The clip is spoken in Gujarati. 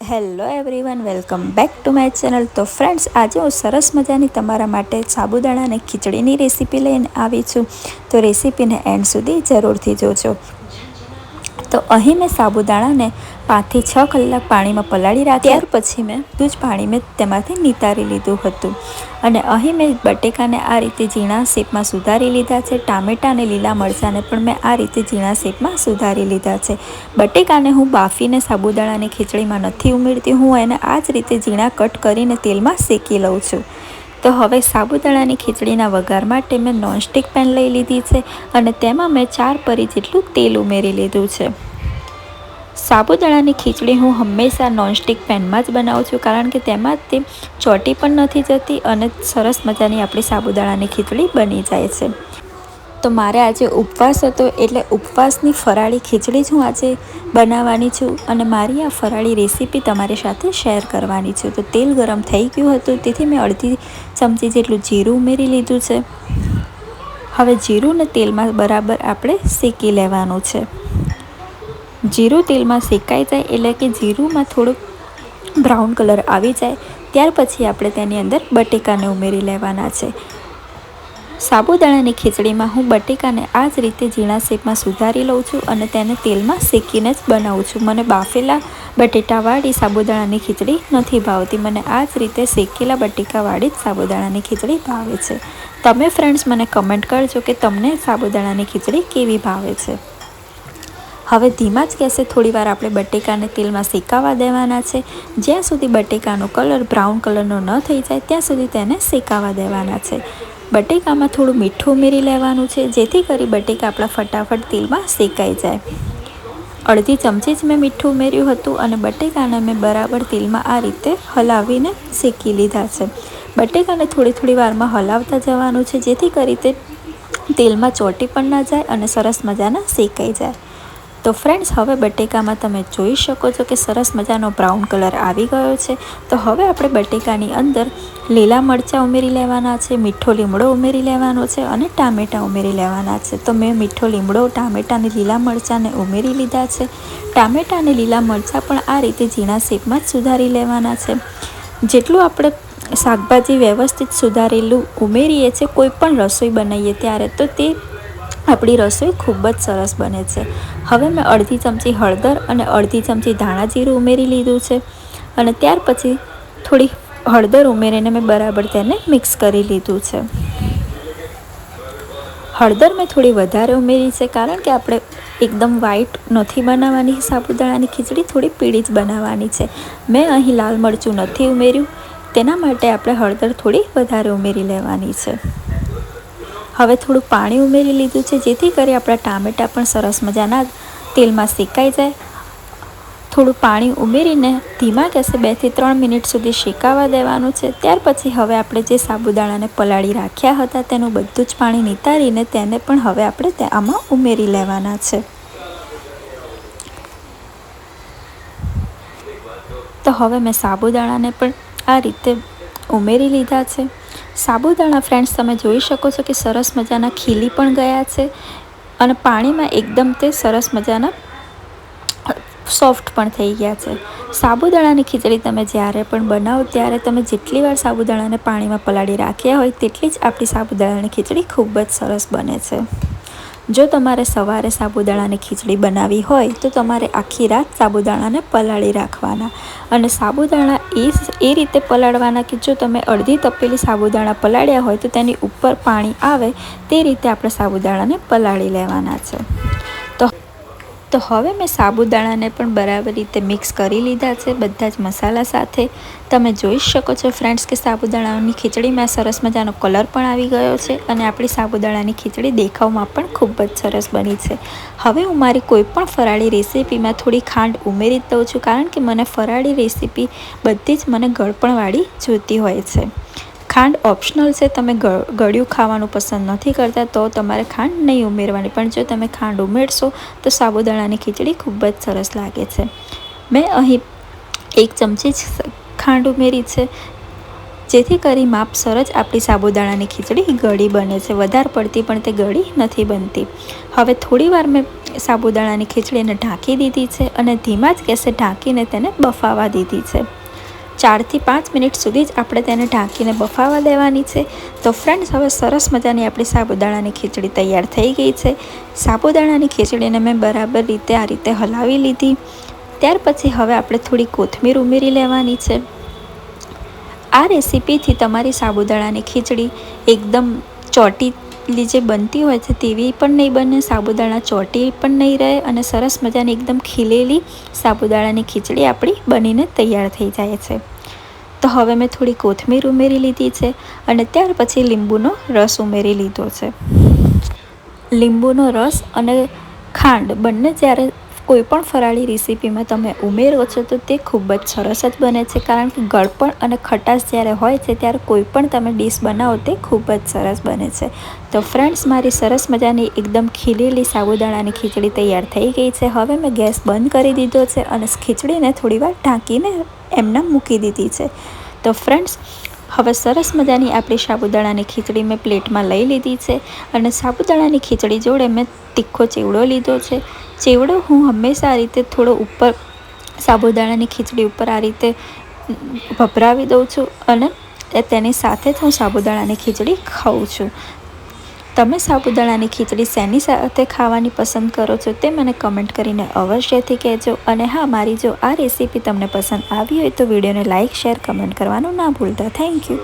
Hello everyone, welcome back to my channel. તો ફ્રેન્ડ્સ, આજે હું સરસ મજાની તમારા માટે સાબુદાણા અને ખીચડીની રેસીપી લઈને આવી છું. તો રેસીપીને એન્ડ સુધી જરૂરથી જોજો. તો અહીં મેં સાબુદાણાને 5 થી 6 કલાક પાણીમાં પલાળી રાખ્યા. ત્યાર પછી મેં બધું જ પાણી મેં તેમાંથી નિતારી લીધું હતું. અને અહીં મેં બટેકાને આ રીતે ઝીણા શેપમાં સુધારી લીધા છે. ટામેટાં અને લીલા મરચાંને પણ મેં આ રીતે ઝીણા શેપમાં સુધારી લીધા છે. બટેકાને હું બાફીને સાબુદાણાની ખીચડીમાં નથી ઉમેરતી, હું એને આ જ રીતે ઝીણા કટ કરીને તેલમાં શેકી લઉં છું. તો હવે સાબુદાણાની ખીચડીના વઘાર માટે મેં નોનસ્ટિક પેન લઈ લીધી છે અને તેમાં મેં 4 પરી જેટલું તેલ ઉમેરી લીધું છે. સાબુદાણાની ખીચડી હું હંમેશા નોનસ્ટિક પેનમાં જ બનાવું છું, કારણ કે તેમાં તે ચોટી પણ નથી જતી અને સરસ મજાની આપણી સાબુદાણાની ખીચડી બની જાય છે. તો મારે આજે ઉપવાસ હતો, એટલે ઉપવાસની ફરાળી ખીચડી જ હું આજે બનાવવાની છું અને મારી આ ફરાળી રેસીપી તમારી સાથે શેર કરવાની છું. તો તેલ ગરમ થઈ ગયું હતું, તેથી મેં અડધી ચમચી જેટલું જીરું ઉમેરી લીધું છે. હવે જીરુંને તેલમાં બરાબર આપણે શેકી લેવાનું છે. જીરું તેલમાં શેકાઈ જાય એટલે કે જીરુંમાં થોડુંક બ્રાઉન કલર આવી જાય ત્યાર પછી આપણે તેની અંદર બટેકાને ઉમેરી લેવાના છે. સાબુદાણાની ખીચડીમાં હું બટેકાને આ જ રીતે ઝીણા શેપમાં સુધારી લઉં છું અને તેને તેલમાં શેકીને જ બનાવું છું. મને બાફેલા બટેટાવાળી સાબુદાણાની ખીચડી નથી ભાવતી, મને આ જ રીતે શેકેલા બટેકાવાળી જ સાબુદાણાની ખીચડી ભાવે છે. તમે ફ્રેન્ડ્સ મને કમેન્ટ કરજો કે તમને સાબુદાણાની ખીચડી કેવી ભાવે છે. હવે ધીમા જ ગેસે થોડીવાર આપણે બટેકાને તેલમાં શેકાવા દેવાના છે. જ્યાં સુધી બટેકાનો કલર બ્રાઉન કલરનો ન થઈ જાય ત્યાં સુધી તેને શેકાવા દેવાના છે. બટેકામાં થોડું મીઠું ઉમેરી લેવાનું છે, જેથી કરી બટેકા આપણા ફટાફટ તેલમાં શેકાઈ જાય. અડધી ચમચી જ મેં મીઠું ઉમેર્યું હતું અને બટેકાને મેં બરાબર તેલમાં આ રીતે હલાવીને શેકી લીધા છે. બટેકાને થોડી વારમાં હલાવતા જવાનું છે, જેથી કરી તે તેલમાં ચોટી પણ ના જાય અને સરસ મજાના શેકાઈ જાય. તો ફ્રેન્ડ્સ, હવે બટેકામાં તમે જોઈ શકો છો કે સરસ મજાનો બ્રાઉન કલર આવી ગયો છે. તો હવે આપણે બટેકાની અંદર લીલા મરચાં ઉમેરી લેવાના છે, મીઠો લીમડો ઉમેરી લેવાનો છે અને ટામેટાં ઉમેરી લેવાના છે. તો મેં મીઠો લીમડો, ટામેટાં અને લીલા મરચાંને ઉમેરી લીધા છે. ટામેટાં અને લીલા મરચાં પણ આ રીતે ઝીણા શેપમાં જ સુધારી લેવાના છે. જેટલું આપણે શાકભાજી વ્યવસ્થિત સુધારેલું ઉમેરીએ છીએ કોઈ પણ રસોઈ બનાવીએ ત્યારે, તો તે આપણી રસોઈ ખૂબ જ સરસ બને છે. હવે મેં અડધી ચમચી હળદર અને અડધી ચમચી ધાણા જીરું ઉમેરી લીધું છે અને ત્યાર પછી થોડી હળદર ઉમેરીને મેં બરાબર તેને મિક્સ કરી લીધું છે. હળદર મેં થોડી વધારે ઉમેરી છે, કારણ કે આપણે એકદમ વ્હાઈટ નથી બનાવવાની સાબુદાણાની ખીચડી, થોડી પીળી જ બનાવવાની છે. મેં અહીં લાલ મરચું નથી ઉમેર્યું, તેના માટે આપણે હળદર થોડી વધારે ઉમેરી લેવાની છે. હવે થોડું પાણી ઉમેરી લીધું છે, જેથી કરી આપણા ટામેટાં પણ સરસ મજાના તેલમાં શેકાઈ જાય. થોડું પાણી ઉમેરીને ધીમા ગેસે 2 થી 3 મિનિટ સુધી શેકાવા દેવાનું છે. ત્યાર પછી હવે આપણે જે સાબુદાણાને પલાળી રાખ્યા હતા તેનું બધું જ પાણી નિતારીને તેને પણ હવે આપણે આમાં ઉમેરી લેવાના છે. તો હવે મેં સાબુદાણાને પણ આ રીતે ઉમેરી લીધા છે. સાબુદાણા ફ્રેન્ડ્સ, તમે જોઈ શકો છો કે સરસ મજાના ખીલી પણ ગયા છે અને પાણીમાં એકદમ તે સરસ મજાના સોફ્ટ પણ થઈ ગયા છે. સાબુદાણાની ખીચડી તમે જ્યારે પણ બનાવો ત્યારે તમે જેટલી વાર સાબુદાણાને પાણીમાં પલાળી રાખ્યા હોય તેટલી જ આપણી સાબુદાણાની ખીચડી ખૂબ જ સરસ બને છે. જો તમારે સવારે સાબુદાણાની ખીચડી બનાવવી હોય તો તમારે આખી રાત સાબુદાણાને પલાળી રાખવાના અને સાબુદાણા એ રીતે પલાળવાના કે જો તમે અડધી તપેલી સાબુદાણા પલાળ્યા હોય તો તેની ઉપર પાણી આવે તે રીતે આપણે સાબુદાણાને પલાળી લેવાના છે. તો હવે મેં સાબુદાણાને પણ બરાબર રીતે મિક્સ કરી લીધા છે બધા જ મસાલા સાથે. તમે જોઈ શકો છો ફ્રેન્ડ્સ કે સાબુદાણાની ખીચડીમાં સરસ મજાનો કલર પણ આવી ગયો છે અને આપણી સાબુદાણાની ખીચડી દેખાવમાં પણ ખૂબ જ સરસ બની છે. હવે હું મારી કોઈ પણ ફરાળી રેસીપીમાં થોડી ખાંડ ઉમેરી દઉં છું, કારણ કે મને ફરાળી રેસીપી બધી જ મને ગળપણવાળી જોઈતી હોય છે. ખાંડ ઓપ્શનલ છે, તમે ગળ્યું ખાવાનું પસંદ નથી કરતા તો તમારે ખાંડ નહીં ઉમેરવાની, પણ જો તમે ખાંડ ઉમેરશો તો સાબુદાણાની ખીચડી ખૂબ જ સરસ લાગે છે. મેં અહીં 1 ચમચી જ ખાંડ ઉમેરી છે જેથી કરી માપસર જ આપણી સાબુદાણાની ખીચડી ગળી બને છે, વધારે પડતી પણ તે ગળી નથી બનતી। હવે થોડીવાર મેં સાબુદાણાની ખીચડીને ઢાંકી દીધી છે અને ધીમા જ ગેસે ઢાંકીને તેને બફાવા દીધી છે। 4 થી 5 મિનિટ સુધી જ આપણે તેને ઢાંકીને બફાવા દેવાની છે। તો ફ્રેન્ડ્સ, હવે સરસ મજાની આપણી સાબુદાણાની ખીચડી તૈયાર થઈ ગઈ છે। સાબુદાણાની ખીચડીને મેં બરાબર રીતે આ રીતે હલાવી લીધી। ત્યાર પછી હવે આપણે થોડી કોથમીર ઉમેરી લેવાની છે। આ રેસીપીથી તમારી સાબુદાણાની ખીચડી એકદમ ચોટીલી જે બનતી હોય છે તેવી પણ નહીં બને, સાબુદાણા ચોટી પણ નહીં રહે અને સરસ મજાની એકદમ ખીલેલી સાબુદાણાની ખીચડી આપણી બનીને તૈયાર થઈ જાય છે। તો હવે મેં થોડી કોથમીર ઉમેરી લીધી છે અને ત્યાર પછી લીંબુનો રસ ઉમેરી લીધો છે। લીંબુનો રસ અને ખાંડ બંને જ્યારે કોઈ પણ ફરાળી રેસીપીમાં તમે ઉમેરો છો તો તે ખૂબ જ સરસ જ બને છે, કારણ કે ગળપણ અને ખટાશ જ્યારે હોય છે ત્યારે કોઈ પણ તમે ડીશ બનાવો તે ખૂબ જ સરસ બને છે। તો ફ્રેન્ડ્સ, મારી સરસ મજાની એકદમ ખીલેલી સાબુદાણાની ખીચડી તૈયાર થઈ ગઈ છે। હવે મેં ગેસ બંધ કરી દીધો છે અને ખીચડીને થોડીવાર ઢાંકીને એમનામ મૂકી દીધી છે। તો ફ્રેન્ડ્સ, હવે સરસ મજાની આપણી સાબુદાણાની ખીચડી મેં પ્લેટમાં લઈ લીધી છે અને સાબુદાણાની ખીચડી જોડે મેં તીખો ચેવડો લીધો છે। ચેવડો હું હંમેશા આ રીતે થોડો ઉપર સાબુદાણાની ખીચડી ઉપર આ રીતે ભભરાવી દઉં છું અને તેની સાથે જ હું સાબુદાણાની ખીચડી ખાઉં છું। તમે સાબુદાણાની ખીચડી શેની સાથે ખાવાની પસંદ કરો છો તે મને કમેન્ટ કરીને અવશ્યથી કહેજો। અને હા, મારી જો આ રેસીપી તમને પસંદ આવી હોય તો વિડીયોને લાઇક, શેર, કમેન્ટ કરવાનું ના ભૂલતા। Thank you.